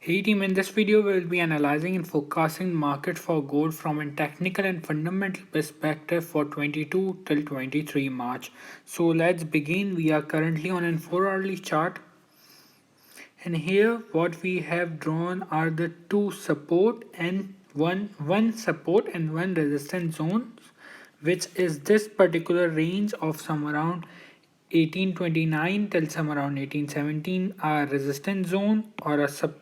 Hey team, in this video we will be analyzing and forecasting market for gold from a technical and fundamental perspective for 22 till 23 March. So let's begin. We are currently on a 4-hourly chart, and here what we have drawn are the two support and one support and one resistance zones, which is this particular range of some around 1829 till some around 1817. Our resistance zone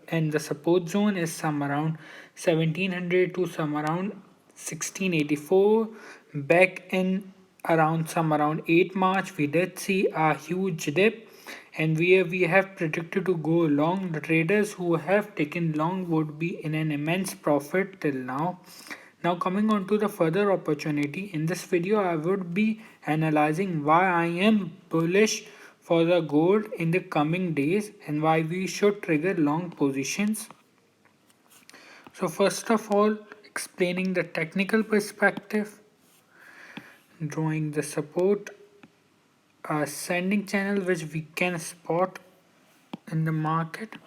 and the support zone is some around 1700 to some around 1684. Back in around some around 8 March we did see a huge dip, and we have predicted to go long. The traders who have taken long would be in an immense profit till now. Now coming on to the further opportunity, in this video I would be analyzing why I am bullish for the gold in the coming days and why we should trigger long positions. So first of all, explaining the technical perspective, drawing the support ascending channel which we can spot in the market.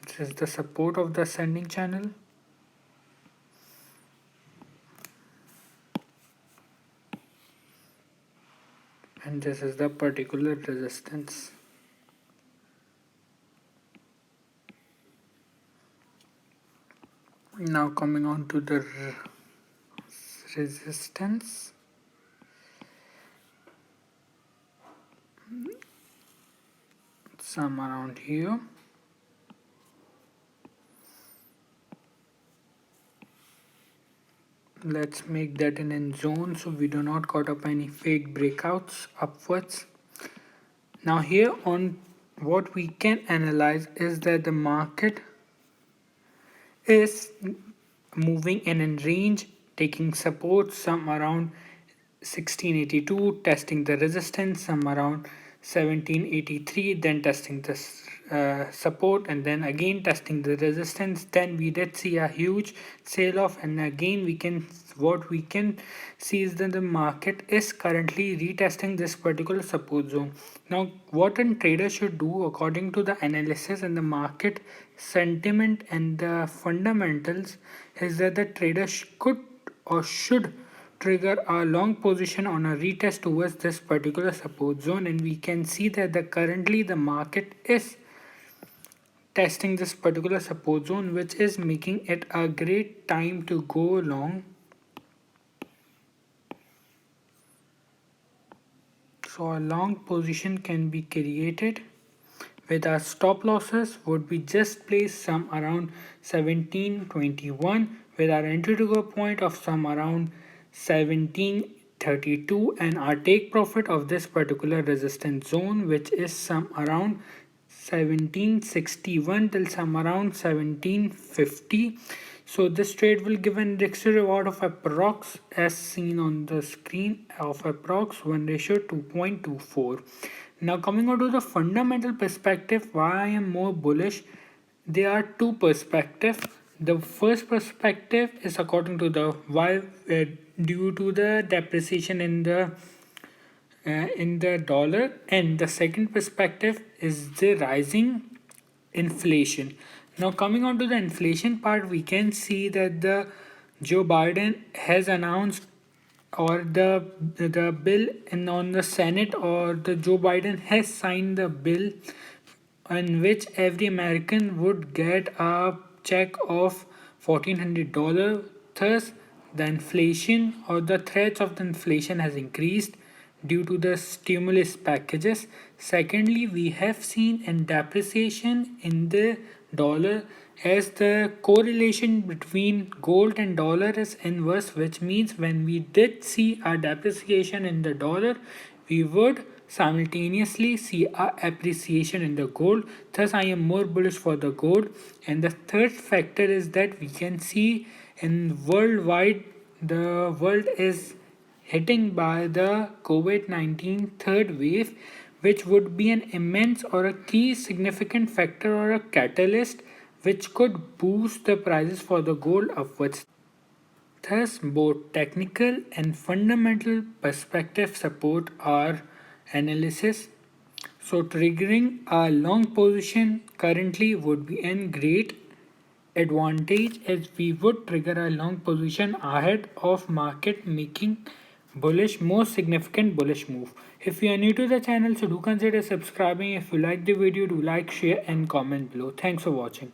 This is the support of the ascending channel. And this is the particular resistance. Now coming on to the resistance. Some around here. Let's make that in a zone so we do not caught up any fake breakouts upwards. Now here on what we can analyze is that the market is moving in a range, taking support some around 1682, testing the resistance some around 1783, then testing this support, and then again testing the resistance. Then we did see a huge sell off, and again what we can see is that the market is currently retesting this particular support zone. Now what a trader should do according to the analysis and the market sentiment and the fundamentals is that the trader could or should trigger a long position on a retest towards this particular support zone, and we can see that currently the market is testing this particular support zone, which is making it a great time to go long. So a long position can be created with our stop losses would be just placed some around 1721 with our entry to go point of some around 1732, and our take profit of this particular resistance zone, which is some around 1761 till some around 1750. So this trade will give an risk reward of approx, as seen on the screen, of approx 1 ratio 2.24. Now coming on to the fundamental perspective, why I am more bullish, there are two perspectives. The first perspective is according to the why due to the depreciation in the dollar, and the second perspective is the rising inflation. Now coming on to the inflation part, we can see that the Joe Biden has announced, or the bill on the Senate, or the Joe Biden has signed the bill in which every American would get a check of $1,400. Thus, the inflation or the threats of the inflation has increased due to the stimulus packages. Secondly, we have seen a depreciation in the dollar, as the correlation between gold and dollar is inverse, which means when we did see a depreciation in the dollar, we would simultaneously see a appreciation in the gold. Thus I am more bullish for the gold. And the third factor is that we can see in worldwide the world is hitting by the COVID-19 third wave, which would be an immense or a key significant factor or a catalyst which could boost the prices for the gold upwards. Thus, both technical and fundamental perspective support our analysis. So triggering a long position currently would be a great advantage as we would trigger a long position ahead of market making bullish most significant bullish move. If you are new to the channel, so do consider subscribing. If you like the video, do like, share and comment below. Thanks for watching.